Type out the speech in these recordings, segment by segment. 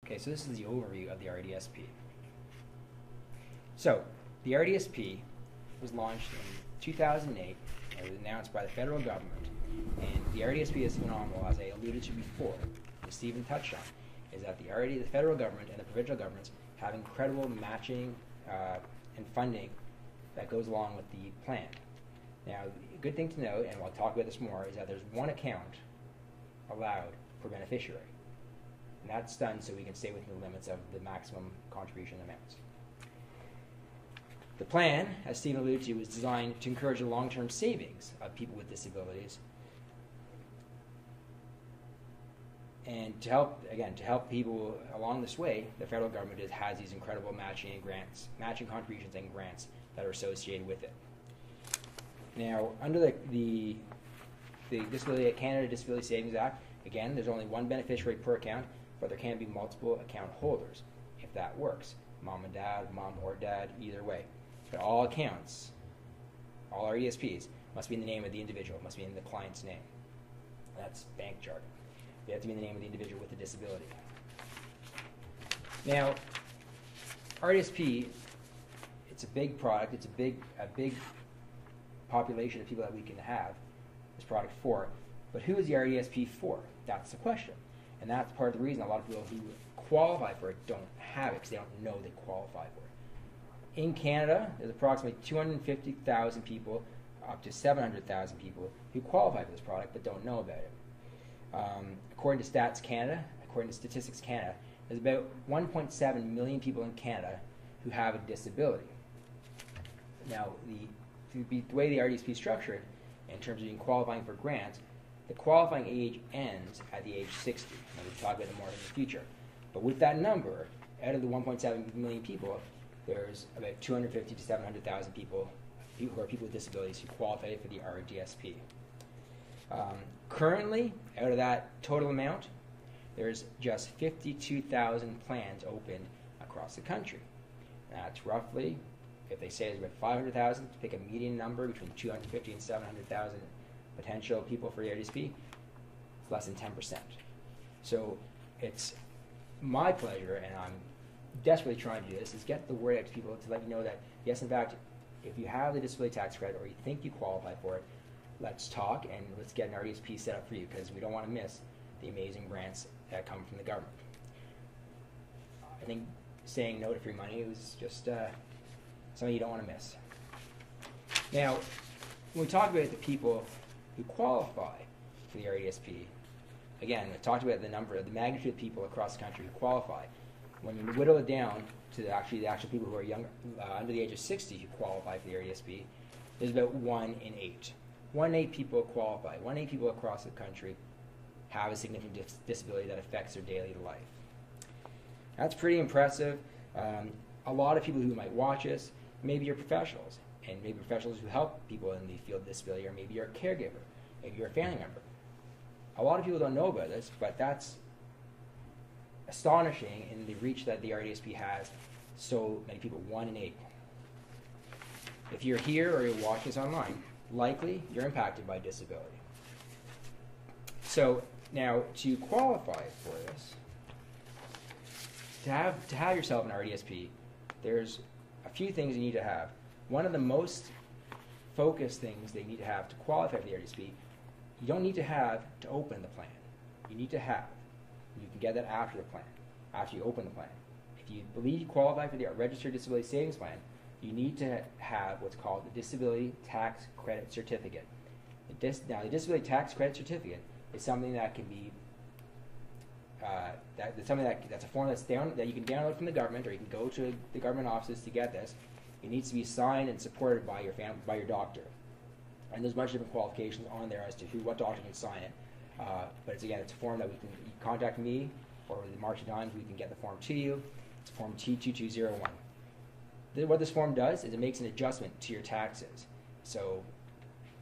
Okay, so this is the overview of the RDSP. So, the RDSP was launched in 2008. It was announced by the federal government. And the RDSP is phenomenal, as I alluded to before, as Stephen touched on, is that the federal government and the provincial governments have incredible matching and funding that goes along with the plan. Now, a good thing to note, and we'll talk about this more, is that there's one account allowed per beneficiary. And that's done so we can stay within the limits of the maximum contribution amounts. The plan, as Stephen alluded to, was designed to encourage the long-term savings of people with disabilities, and to help people along this way. The federal government has these incredible matching contributions and grants that are associated with it. Now, under the Canada Disability Savings Act, again, there's only one beneficiary per account, but there can be multiple account holders, if that works. Mom and dad, mom or dad, either way. But all accounts, all RDSPs, must be in the name of the individual, must be in the client's name. That's bank jargon. They have to be in the name of the individual with the disability. Now, RDSP, it's a big product. It's a big population of people that we can have this product for. But who is the RDSP for? That's the question. And that's part of the reason a lot of people who qualify for it don't have it, because they don't know they qualify for it. In Canada, there's approximately 250,000 people, up to 700,000 people, who qualify for this product but don't know about it. According to Stats Canada, according to Statistics Canada, there's about 1.7 million people in Canada who have a disability. Now, the way the RDSP is structured, in terms of qualifying for grants, the qualifying age ends at the age 60. And we'll talk about it more in the future. But with that number, out of the 1.7 million people, there's about 250 to 700,000 people who are people with disabilities who qualify for the RDSP. Currently, out of that total amount, there's just 52,000 plans open across the country. That's roughly, if they say there's about 500,000, to pick a median number between 250 and 700,000 potential people for the RDSP, it's less than 10%. So it's my pleasure, and I'm desperately trying to do this, is get the word out to people to let you know that, yes, in fact, if you have the disability tax credit or you think you qualify for it, let's talk and let's get an RDSP set up for you, because we don't want to miss the amazing grants that come from the government. I think saying no to free money is just something you don't want to miss. Now, when we talk about the people who qualify for the RDSP, again, we talked about the magnitude of people across the country who qualify. When you whittle it down to the actual people who are young, under the age of 60 who qualify for the RDSP, there's about 1 in 8. 1 in 8 people qualify. 1 in 8 people across the country have a significant disability that affects their daily life. That's pretty impressive. A lot of people who might watch this, maybe you're professionals, and maybe professionals who help people in the field of disability, or maybe you're a caregiver, maybe you're a family member. A lot of people don't know about this, but that's astonishing in the reach that the RDSP has. So many people, 1 in 8. If you're here or you're watching this online, likely you're impacted by disability. So now, to qualify for this, to have yourself an RDSP, there's a few things you need to have. One of the most focused things they need to have to qualify for the RDSP, you don't need to have to open the plan. You need to have. You can get that after the plan, after you open the plan. If you believe you qualify for the Registered Disability Savings Plan, you need to have what's called the Disability Tax Credit Certificate. Now, the Disability Tax Credit Certificate is something that can be that's a form that you can download from the government, or you can go to the government offices to get this. It needs to be signed and supported by your doctor, and there's much different qualifications on there as to what doctor can sign it. But it's a form that you can contact me or the March Times. We can get the form to you. It's form T2201. What this form does is it makes an adjustment to your taxes. So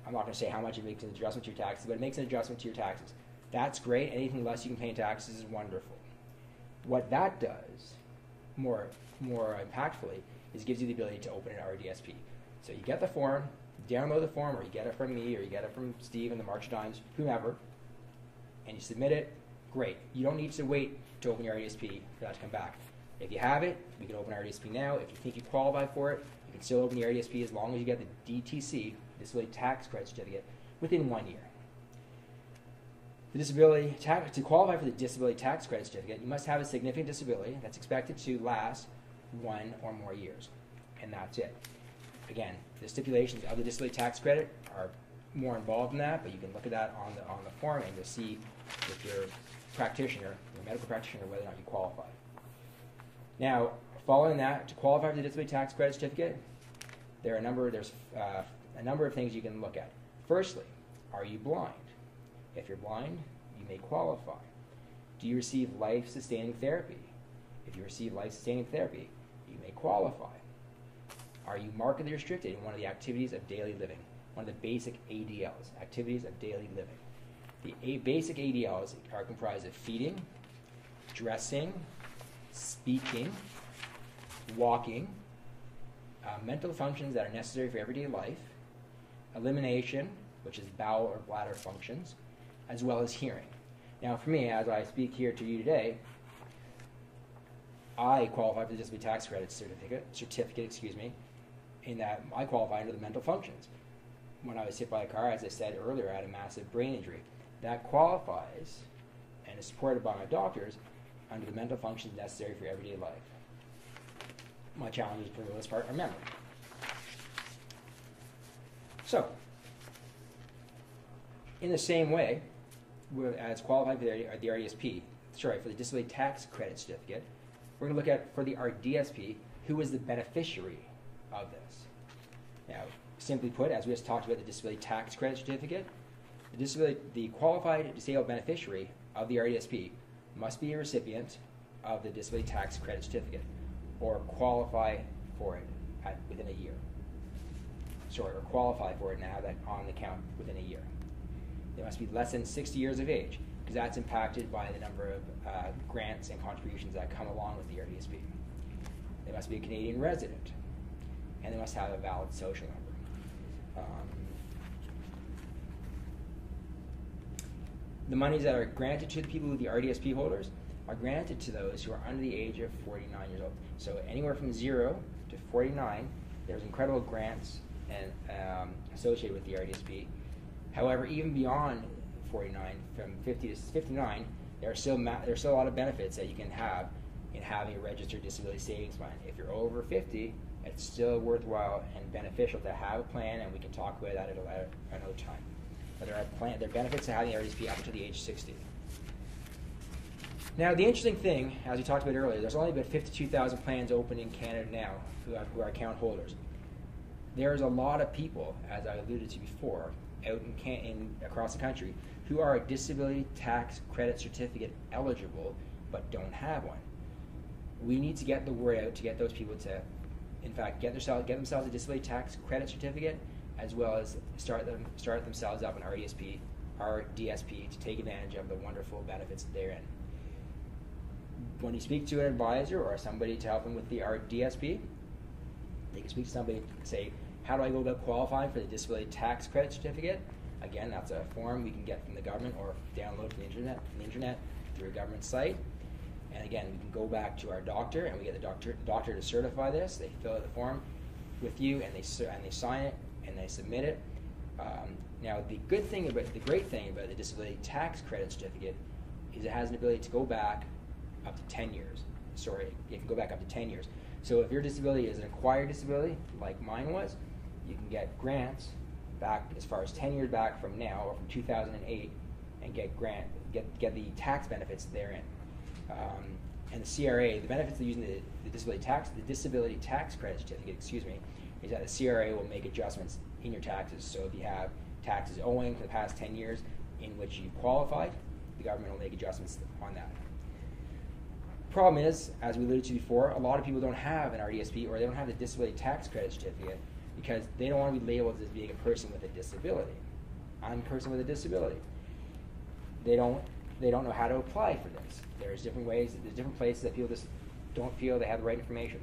I'm not going to say how much it makes an adjustment to your taxes, but it makes an adjustment to your taxes. That's great. Anything less you can pay in taxes is wonderful. What that does, more impactfully, is it gives you the ability to open an RDSP. So you get the form, download the form, or you get it from me, or you get it from Steve in the March Times, whomever, and you submit it, great. You don't need to wait to open your RDSP for that to come back. If you have it, we can open RDSP now. If you think you qualify for it, you can still open your RDSP as long as you get the DTC, Disability Tax Credit Certificate, within 1 year. To qualify for the Disability Tax Credit Certificate, you must have a significant disability that's expected to last 1 or more years, and that's it. Again, the stipulations of the disability tax credit are more involved in that, but you can look at that on the form and you'll see with your practitioner, your medical practitioner, whether or not you qualify. Now, following that, to qualify for the disability tax credit certificate, there's a number of things you can look at. Firstly, are you blind? If you're blind, you may qualify. Do you receive life-sustaining therapy? If you receive life-sustaining therapy, you may qualify. Are you markedly restricted in one of the activities of daily living? One of the basic ADLs, activities of daily living. The basic ADLs are comprised of feeding, dressing, speaking, walking, mental functions that are necessary for everyday life, elimination, which is bowel or bladder functions, as well as hearing. Now for me, as I speak here to you today, I qualify for the Disability Tax Credit certificate, in that I qualify under the mental functions. When I was hit by a car, as I said earlier, I had a massive brain injury. That qualifies and is supported by my doctors under the mental functions necessary for everyday life. My challenges, for the most part, are memory. So, in the same way, as qualified for the RDSP, for the Disability Tax Credit Certificate, we're going to look at, for the RDSP, who is the beneficiary of this. Now, simply put, as we just talked about the Disability Tax Credit Certificate, the qualified disabled beneficiary of the RDSP must be a recipient of the Disability Tax Credit Certificate or qualify for it within a year. Or qualify for it and have that on the account within a year. They must be less than 60 years of age, because that's impacted by the number of grants and contributions that come along with the RDSP. They must be a Canadian resident, and they must have a valid social number. The monies that are granted to the people who are the RDSP holders are granted to those who are under the age of 49 years old. So anywhere from 0 to 49, there's incredible grants and associated with the RDSP. However, even beyond 49, from 50 to 59, there are still a lot of benefits that you can have in having a registered disability savings plan. If you're over 50, it's still worthwhile and beneficial to have a plan, and we can talk about that at another time. But there are benefits to having the RDSP up until the age 60. Now, the interesting thing, as we talked about earlier, there's only about 52,000 plans open in Canada now who are account holders. There's a lot of people, as I alluded to before, out across the country who are Disability Tax Credit Certificate eligible but don't have one. We need to get the word out to get those people to, in fact, get themselves a Disability Tax Credit Certificate, as well as start themselves up an RDSP to take advantage of the wonderful benefits therein. When you speak to an advisor or somebody to help them with the RDSP, they can speak to somebody and say, how do I go about qualifying for the Disability Tax Credit Certificate? Again, that's a form we can get from the government or download from the internet through a government site. And again, we can go back to our doctor and we get the doctor to certify this. They fill out the form with you and they sign it and they submit it. Now, the great thing about the Disability Tax Credit Certificate is it has an ability to go back up to 10 years. It can go back up to 10 years. So if your disability is an acquired disability, like mine was, you can get grants back as far as 10 years back from now, or from 2008, and get the tax benefits therein. And the CRA, the benefits of using the Disability Tax Credit Certificate, is that the CRA will make adjustments in your taxes. So if you have taxes owing for the past 10 years in which you've qualified, the government will make adjustments on that. Problem is, as we alluded to before, a lot of people don't have an RDSP or they don't have the Disability Tax Credit Certificate because they don't want to be labeled as being a person with a disability. I'm a person with a disability. They don't know how to apply for this. There's different ways, there's different places that people just don't feel they have the right information.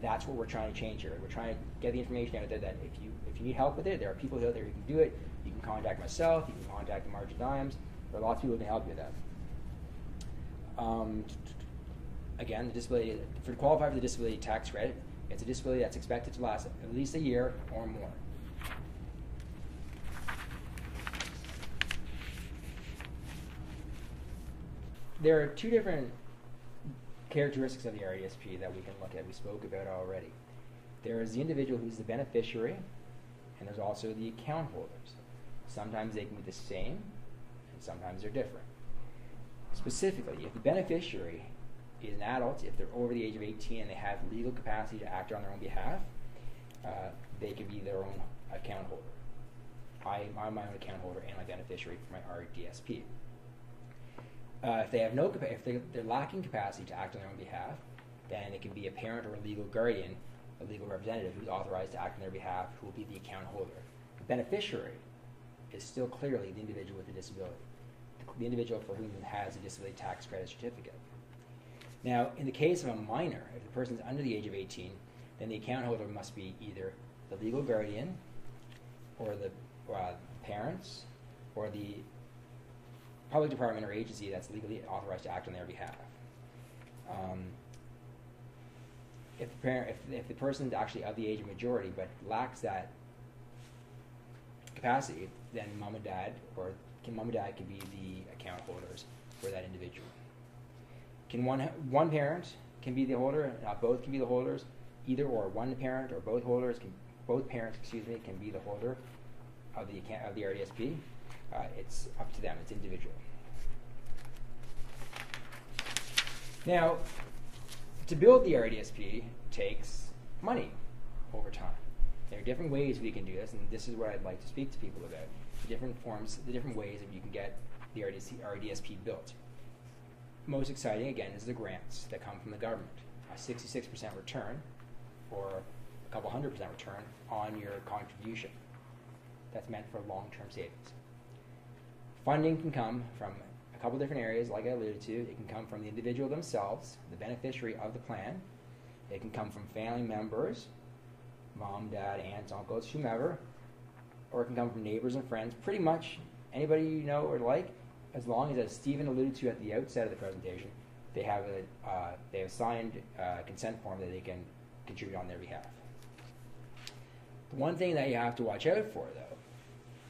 That's what we're trying to change here. We're trying to get the information out there that if you need help with it, there are people out there who can do it. You can contact myself, you can contact the March of Dimes. There are lots of people who can help you with that. Again, the disability, to qualify for the disability tax credit, it's a disability that's expected to last at least a year or more. There are two different characteristics of the RDSP that we can look at. We spoke about already. There is the individual who's the beneficiary, and there's also the account holders. Sometimes they can be the same, and sometimes they're different. Specifically, if the beneficiary is an adult, if they're over the age of 18 and they have legal capacity to act on their own behalf, they can be their own account holder. I'm my own account holder and my beneficiary for my RDSP. If they have if they're lacking capacity to act on their own behalf, then it can be a parent or a legal guardian, a legal representative who's authorized to act on their behalf, who will be the account holder. The beneficiary is still clearly the individual with the disability, the individual for whom has a disability tax credit certificate. Now, in the case of a minor, if the person's under the age of 18, then the account holder must be either the legal guardian, or the parents, or the public department or agency that's legally authorized to act on their behalf. If the person's actually of the age of majority but lacks that capacity, then mom and dad can be the account holders for that individual. Can one parent can be the holder, not both can be the holders, either or. One parent or both parents can be the holder of the RDSP. It's up to them. It's individual. Now, to build the RDSP takes money over time. There are different ways we can do this, and this is what I'd like to speak to people about. The different ways that you can get the RDSP built. Most exciting, again, is the grants that come from the government. A 66% return, or a couple 100% return on your contribution. That's meant for long-term savings. Funding can come from a couple different areas, like I alluded to. It can come from the individual themselves, the beneficiary of the plan. It can come from family members, mom, dad, aunts, uncles, whomever. Or it can come from neighbors and friends, pretty much anybody you know or like, as long as Stephen alluded to at the outset of the presentation, they have a signed consent form that they can contribute on their behalf. The one thing that you have to watch out for, though,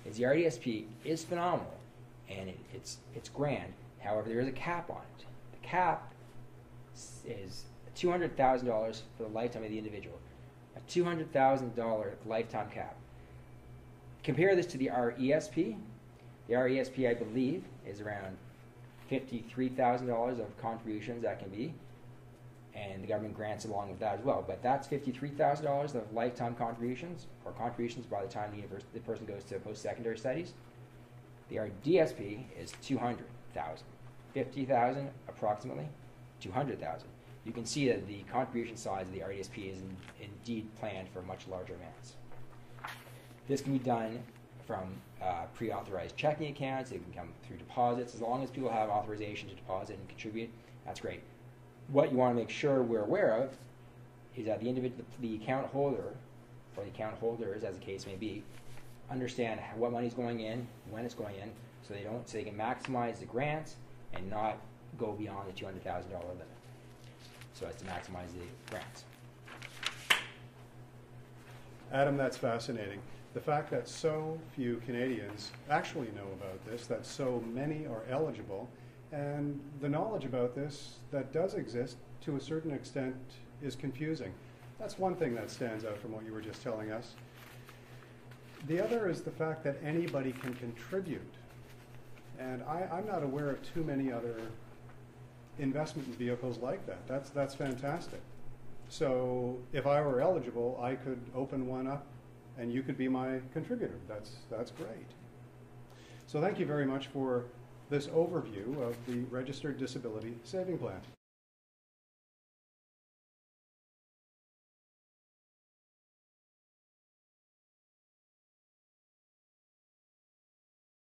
is the RDSP is phenomenal, and it's grand. However, there is a cap on it. The cap is $200,000 for the lifetime of the individual. A $200,000 lifetime cap. Compare this to the RESP. The RESP, I believe, is around $53,000 of contributions that can be, and the government grants along with that as well. But that's $53,000 of lifetime contributions, or contributions by the time the person goes to post-secondary studies. The RDSP is $200,000. $50,000 approximately, $200,000. You can see that the contribution size of the RDSP is indeed planned for much larger amounts. This can be done from pre-authorized checking accounts. It can come through deposits. As long as people have authorization to deposit and contribute, that's great. What you want to make sure we're aware of is that the account holder, or the account holders, as the case may be, understand what money is going in, when it's going in, so they can maximize the grants and not go beyond the $200,000 limit, so as to maximize the grants. Adam, that's fascinating. The fact that so few Canadians actually know about this, that so many are eligible, and the knowledge about this that does exist to a certain extent is confusing. That's one thing that stands out from what you were just telling us. The other is the fact that anybody can contribute. And I'm not aware of too many other investment vehicles like that. That's fantastic. So if I were eligible, I could open one up and you could be my contributor. That's great. So thank you very much for this overview of the Registered Disability Saving Plan.